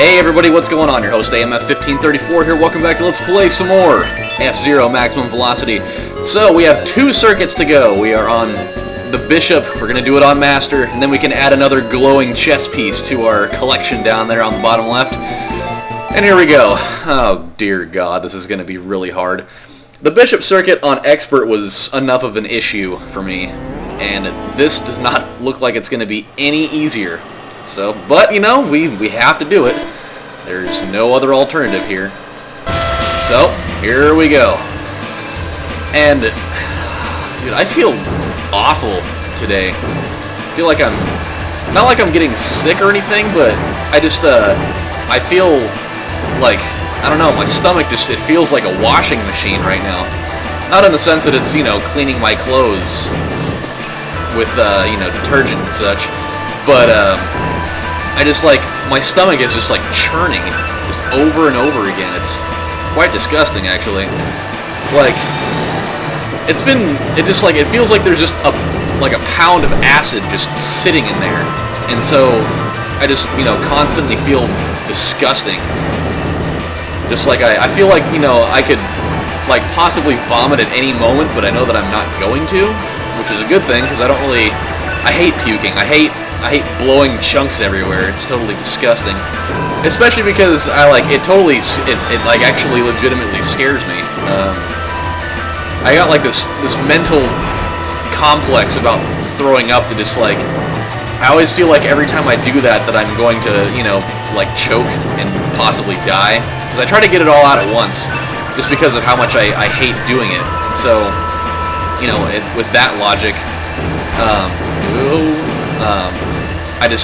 Hey everybody, what's going on? Your host AMF1534 here. Welcome back to Let's Play some more F-Zero Maximum Velocity. So we have 2 circuits to go. We are on the Bishop, we're going to do it on Master, and then we can add another glowing chess piece to our collection down there on the bottom left. And here we go. Oh dear God, this is going to be really hard. The Bishop circuit on Expert was enough of an issue for me, and this does not look like it's going to be any easier. So, but you know, we have to do it. There's no other alternative here. So, here we go. And, dude, I feel awful today. I feel like not like I'm getting sick or anything, but I just, I feel like, I don't know, my stomach just, it feels like a washing machine right now. Not in the sense that it's, you know, cleaning my clothes with, you know, detergent and such, but, I just, like, my stomach is just, like, churning just over and over again. It's quite disgusting, actually. Like, it just, like, it feels like there's just a pound of acid just sitting in there. And so, I just, you know, constantly feel disgusting. Just like, I feel like, you know, I could, like, possibly vomit at any moment, but I know that I'm not going to, which is a good thing, because I hate puking. I hate blowing chunks everywhere. It's totally disgusting. Especially because it like actually legitimately scares me. I got like this mental complex about throwing up that just like, I always feel like every time I do that I'm going to, you know, like choke and possibly die. Because I try to get it all out at once, just because of how much I hate doing it. So, you know, with that logic,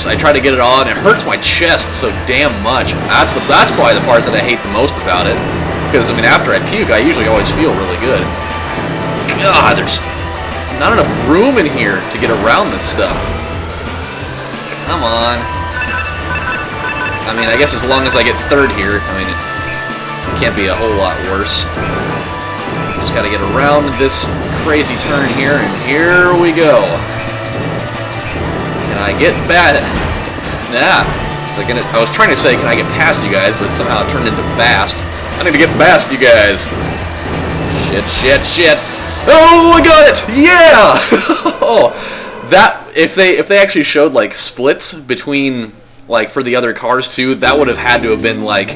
I try to get it all, and it hurts my chest so damn much. That's probably the part that I hate the most about it. Because, I mean, after I puke, I usually always feel really good. God, there's not enough room in here to get around this stuff. Come on. I mean, I guess as long as I get third here, I mean, it can't be a whole lot worse. Just gotta get around this crazy turn here, and here we go. Can I get bad? Nah. I was trying to say, can I get past you guys, but somehow it turned into bast. I need to get past you guys. Shit. Oh, I got it! Yeah! Oh, that, if they actually showed, like, splits between, like, for the other cars, too, that would have had to have been, like,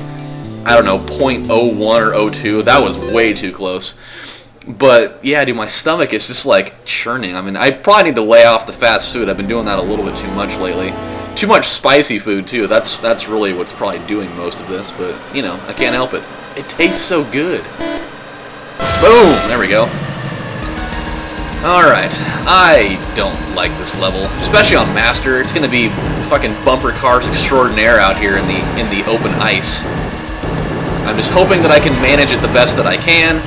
I don't know, 0.01 or 0.02. That was way too close. But, yeah, dude, my stomach is just, like, churning. I mean, I probably need to lay off the fast food. I've been doing that a little bit too much lately. Too much spicy food, too. That's really what's probably doing most of this. But, you know, I can't help it. It tastes so good. Boom! There we go. Alright. I don't like this level. Especially on Master. It's going to be fucking bumper cars extraordinaire out here in the open ice. I'm just hoping that I can manage it the best that I can.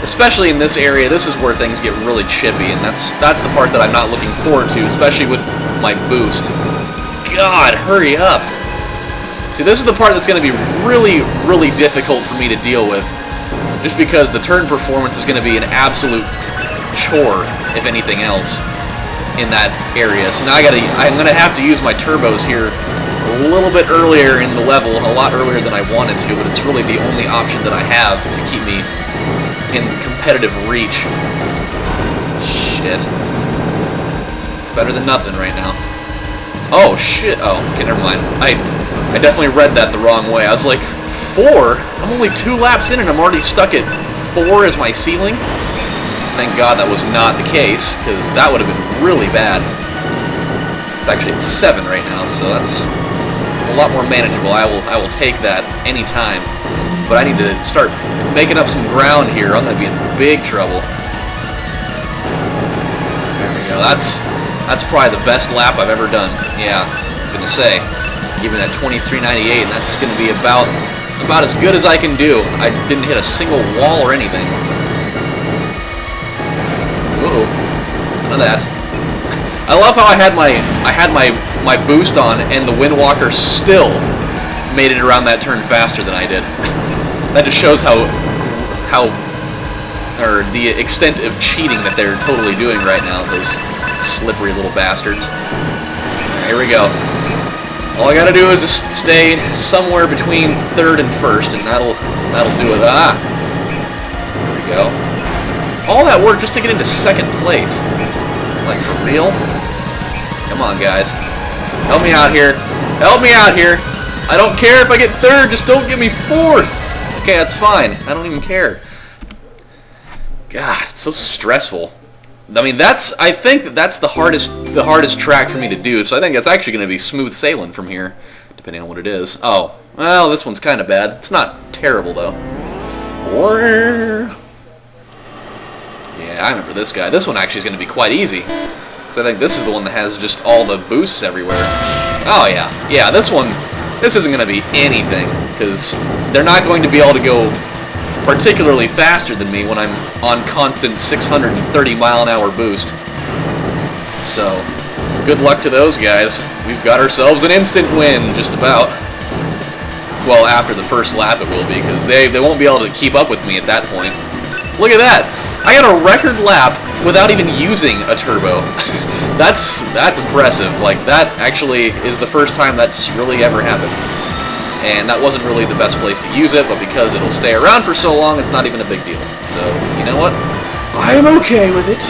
Especially in this area, this is where things get really chippy, and that's the part that I'm not looking forward to, especially with my boost. God, hurry up! See, this is the part that's going to be really, really difficult for me to deal with, just because the turn performance is going to be an absolute chore, if anything else, in that area. So now I'm going to have to use my turbos here a little bit earlier in the level, a lot earlier than I wanted to, but it's really the only option that I have to keep me in competitive reach. Shit. It's better than nothing right now. Oh, shit. Oh, okay, never mind. I definitely read that the wrong way. I was like, 4? I'm only 2 laps in and I'm already stuck at 4 as my ceiling? Thank God that was not the case, because that would have been really bad. It's actually at 7 right now, so that's a lot more manageable. I will take that anytime. But I need to start making up some ground here. I'm going to be in big trouble. There we go. That's probably the best lap I've ever done. Yeah, I was going to say. Even at 23.98, and that's going to be about as good as I can do. I didn't hit a single wall or anything. Whoa. None of that. I love how I had my boost on, and the Windwalker still made it around that turn faster than I did. That just shows or the extent of cheating that they're totally doing right now, those slippery little bastards. Here we go. All I gotta do is just stay somewhere between third and first, and that'll do it. Ah! There we go. All that work just to get into second place. Like, for real? Come on, guys. Help me out here. Help me out here. I don't care if I get third, just don't get me fourth. Okay, that's fine. I don't even care. God, it's so stressful. I mean, I think that's the hardest track for me to do, so I think that's actually going to be smooth sailing from here, depending on what it is. Oh, well, this one's kind of bad. It's not terrible, though. Yeah, I remember this guy. This one actually is going to be quite easy. So I think this is the one that has just all the boosts everywhere. Oh, yeah. Yeah, this isn't going to be anything, because they're not going to be able to go particularly faster than me when I'm on constant 630 mile an hour boost. So, good luck to those guys. We've got ourselves an instant win, just about. Well, after the first lap it will be, because they won't be able to keep up with me at that point. Look at that! I got a record lap without even using a turbo. That's impressive. Like, that actually is the first time that's really ever happened. And that wasn't really the best place to use it, but because it'll stay around for so long, it's not even a big deal. So, you know what? I am okay with it.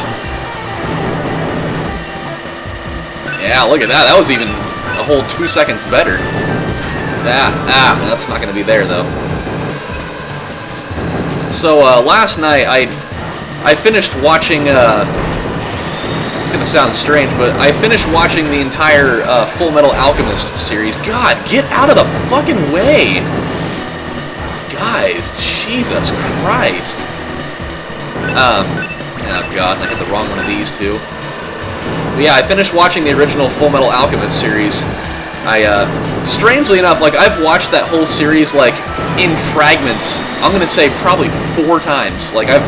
Yeah, look at that. That was even a whole 2 seconds better. That's not going to be there, though. So, last night, I finished watching, it's going to sound strange, but I finished watching the entire Full Metal Alchemist series. God, get out of the fucking way! Guys, Jesus Christ. Oh god, I hit the wrong one of these two. But yeah, I finished watching the original Full Metal Alchemist series. Strangely enough, like, I've watched that whole series, like, in fragments, I'm gonna say probably 4 times. Like, I've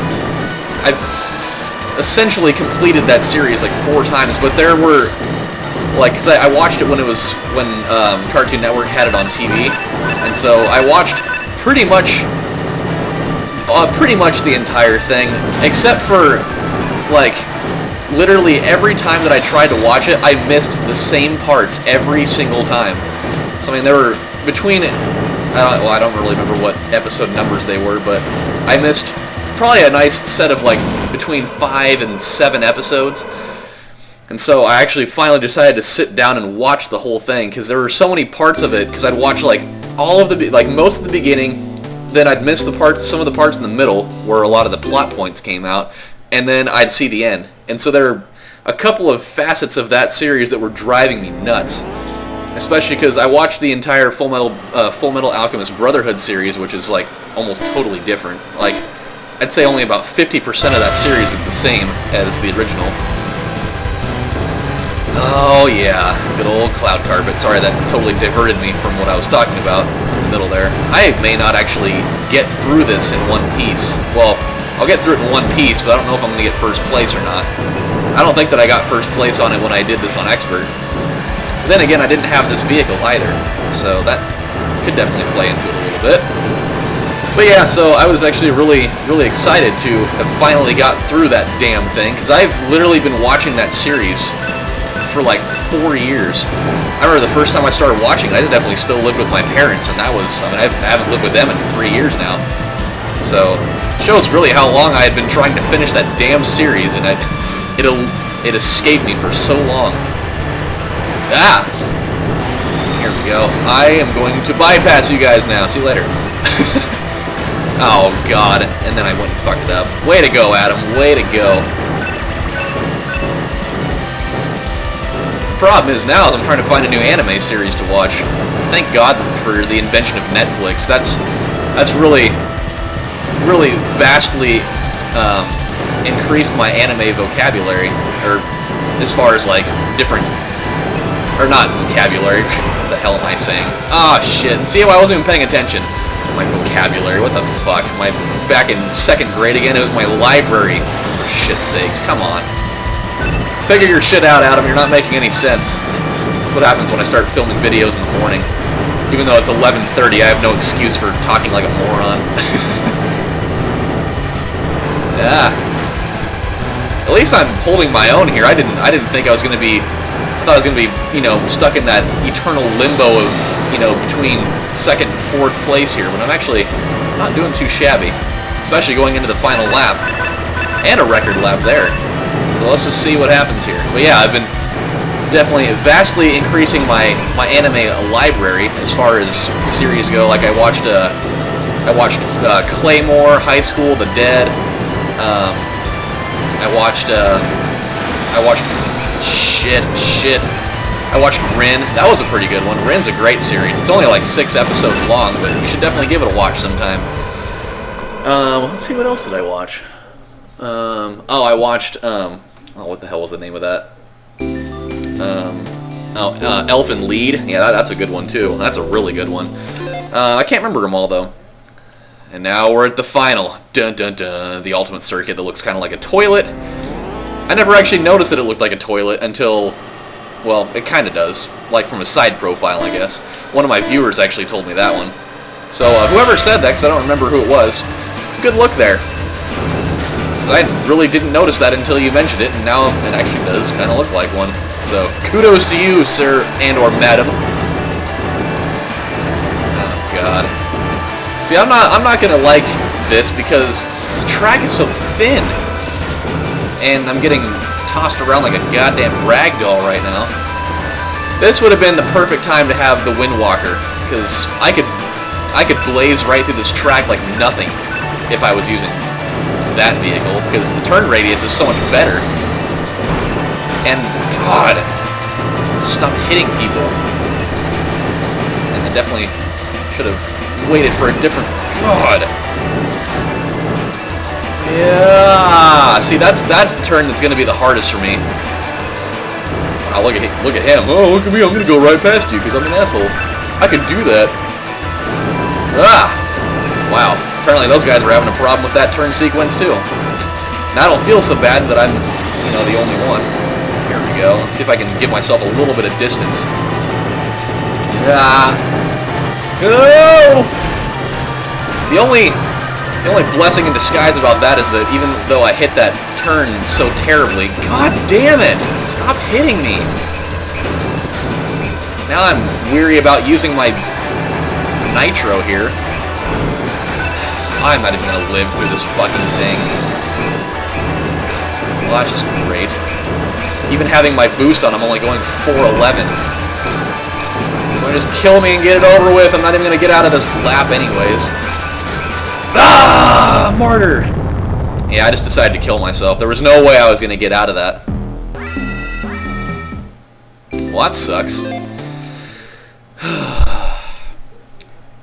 essentially completed that series, like, 4 times, but there were, like, cause I watched it when Cartoon Network had it on TV, and so I watched pretty much the entire thing, except for, like, literally every time that I tried to watch it, I missed the same parts every single time. So, I mean, there were between, well, I don't really remember what episode numbers they were, but I missed probably a nice set of, like, between 5 and 7 episodes. And so I actually finally decided to sit down and watch the whole thing, because there were so many parts of it, because I'd watch, like, most of the beginning, then I'd miss some of the parts in the middle, where a lot of the plot points came out, and then I'd see the end. And so there are a couple of facets of that series that were driving me nuts. Especially because I watched the entire Full Metal Alchemist Brotherhood series, which is, like, almost totally different. Like, I'd say only about 50% of that series is the same as the original. Oh yeah, good old cloud carpet. Sorry, that totally diverted me from what I was talking about in the middle there. I may not actually get through this in one piece. Well, I'll get through it in one piece, but I don't know if I'm going to get first place or not. I don't think that I got first place on it when I did this on Expert. But then again, I didn't have this vehicle either, so that could definitely play into it a little bit. But yeah, so I was actually really, really excited to have finally got through that damn thing, because I've literally been watching that series for like 4 years. I remember the first time I started watching it, I definitely still lived with my parents, and that was, I mean, I haven't lived with them in 3 years now. So, it shows really how long I had been trying to finish that damn series, and it escaped me for so long. Ah! Here we go. I am going to bypass you guys now. See you later. Oh, God. And then I went and fucked it up. Way to go, Adam. Way to go. The problem is now I'm trying to find a new anime series to watch. Thank God for the invention of Netflix. That's really, really vastly increased my anime vocabulary. Or as far as, like, different... Or not vocabulary. What the hell am I saying? Ah, shit. See how I wasn't even paying attention. My vocabulary. What the fuck? Back in 2nd grade again? It was my library. For shit's sakes. Come on. Figure your shit out, Adam. You're not making any sense. That's what happens when I start filming videos in the morning. Even though it's 11:30, I have no excuse for talking like a moron. Yeah. At least I'm holding my own here. I didn't think I was going to be thought I was going to be, you know, stuck in that eternal limbo of, you know, between 2nd and 4th place here, but I'm actually not doing too shabby, especially going into the final lap, and a record lap there. So let's just see what happens here. But yeah, I've been definitely vastly increasing my anime library as far as series go. Like I watched Claymore, High School, The Dead. I watched Rin. That was a pretty good one. Rin's a great series. It's only like 6 episodes long, but you should definitely give it a watch sometime. Let's see, what else did I watch? I watched, what the hell was the name of that? Elfin Lead. Yeah, that's a good one too. That's a really good one. I can't remember them all though. And now we're at the final. Dun dun dun. The ultimate circuit that looks kind of like a toilet. I never actually noticed that it looked like a toilet until, well, it kind of does. Like from a side profile, I guess. One of my viewers actually told me that one. So whoever said that, because I don't remember who it was, good look there. I really didn't notice that until you mentioned it, and now it actually does kind of look like one. So kudos to you, sir and or madam. Oh God. See, I'm not gonna like this because this track is so thin, and I'm getting tossed around like a goddamn ragdoll right now. This would have been the perfect time to have the Windwalker, because I could blaze right through this track like nothing if I was using that vehicle, because the turn radius is so much better. And God, stop hitting people. And I definitely should have waited for a different. God. Yeah. See, that's the turn that's going to be the hardest for me. Wow, look at him. Oh, look at me. I'm going to go right past you because I'm an asshole. I can do that. Ah. Wow. Apparently those guys were having a problem with that turn sequence too. Now I don't feel so bad that I'm, you know, the only one. Here we go. Let's see if I can give myself a little bit of distance. Yeah. No! The only blessing in disguise about that is that even though I hit that turn so terribly, God damn it! Stop hitting me! Now I'm weary about using my nitro here. I'm not even going to live through this fucking thing. Well, that's just great. Even having my boost on, I'm only going 411. So just kill me and get it over with. I'm not even going to get out of this lap anyways. Ah! Martyr! Yeah, I just decided to kill myself. There was no way I was going to get out of that. Well, that sucks.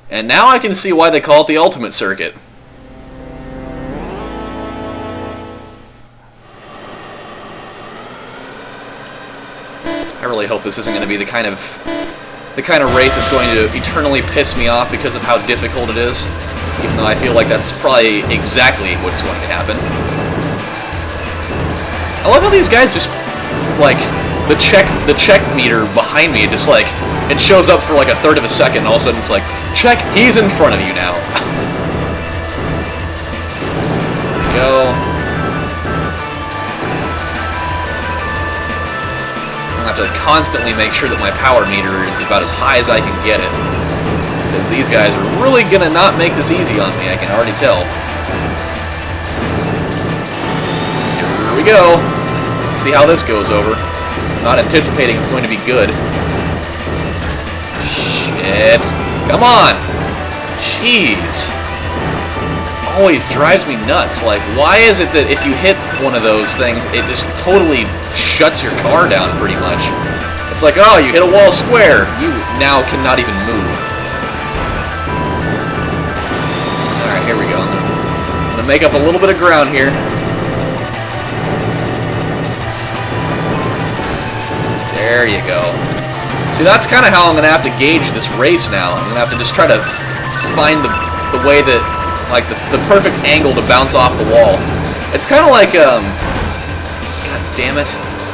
And now I can see why they call it the ultimate circuit. I really hope this isn't going to be the kind of race that's going to eternally piss me off because of how difficult it is. Even though I feel like that's probably exactly what's going to happen. I love how these guys just, like, the check meter behind me, just like, it shows up for like a third of a second, and all of a sudden it's like, check, he's in front of you now. Go. I have to constantly make sure that my power meter is about as high as I can get it. Because these guys are really gonna not make this easy on me, I can already tell. Here we go. Let's see how this goes over. Not anticipating it's going to be good. Shit. Come on! Jeez. Always drives me nuts. Like, why is it that if you hit one of those things, it just totally shuts your car down pretty much? It's like, oh, you hit a wall square. You now cannot even move. Alright, here we go. I'm gonna make up a little bit of ground here. There you go. See, that's kind of how I'm going to have to gauge this race now. I'm going to have to just try to find the way that, like, the perfect angle to bounce off the wall. It's kind of like, God damn it.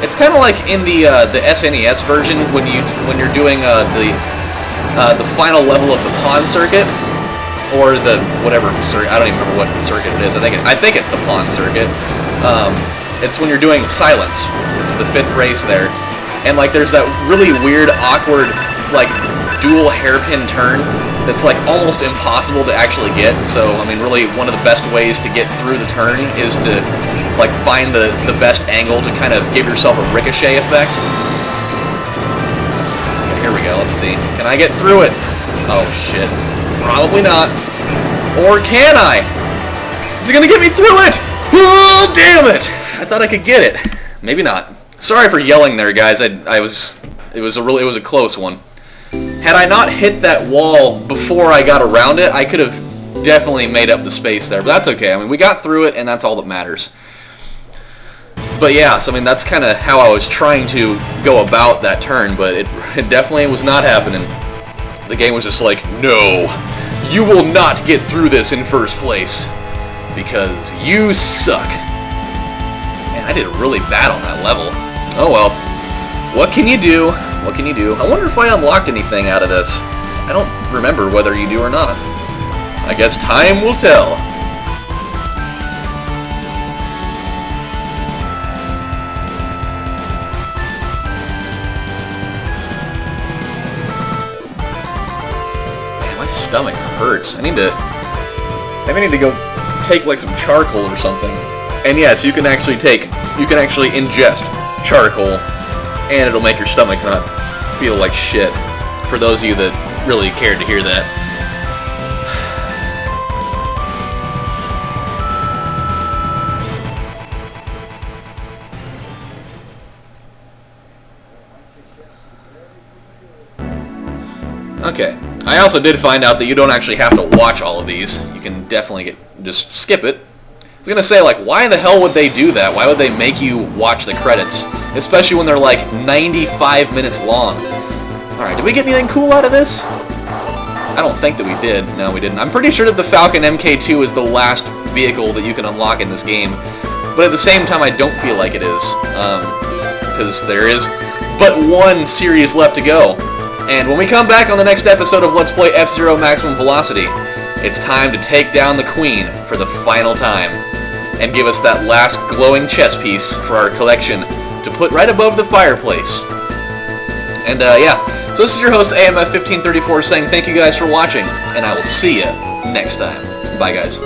It's kind of like in the SNES version when you're doing the final level of the pawn circuit, or the whatever circuit. I don't even remember what circuit it is. I think it's the pawn circuit. It's when you're doing silence, the 5th race there. and like there's that really weird, awkward, like dual hairpin turn that's like almost impossible to actually get. So I mean, really, one of the best ways to get through the turn is to like find the best angle to kind of give yourself a ricochet effect. Okay, here we go. Let's see. Can I get through it? Oh shit. Probably not. Or can I? Is it gonna get me through it? Oh damn it! I thought I could get it. Maybe not. Sorry for yelling there, guys. It was a close one. Had I not hit that wall before I got around it, I could have definitely made up the space there. But that's okay. I mean, we got through it, and that's all that matters. But yeah, so I mean, that's kind of how I was trying to go about that turn, but it definitely was not happening. The game was just like, no, you will not get through this in first place because you suck. Man, I did really bad on that level. Oh well. What can you do? What can you do? I wonder if I unlocked anything out of this. I don't remember whether you do or not. I guess time will tell. Man, my stomach hurts. I maybe need to go take like some charcoal or something. And yes, you can actually ingest charcoal, and it'll make your stomach not feel like shit, for those of you that really cared to hear that. Okay, I also did find out that you don't actually have to watch all of these. You can definitely just skip it. I was gonna say, like, why the hell would they do that? Why would they make you watch the credits? Especially when they're like 95 minutes long. Alright, did we get anything cool out of this? I don't think that we did. No, we didn't. I'm pretty sure that the Falcon MK2 is the last vehicle that you can unlock in this game. But at the same time, I don't feel like it is. Because there is but one series left to go. And when we come back on the next episode of Let's Play F-Zero Maximum Velocity, it's time to take down the Queen for the final time. And give us that last glowing chess piece for our collection to put right above the fireplace. And yeah, so this is your host AMF1534 saying thank you guys for watching, and I will see you next time. Bye guys.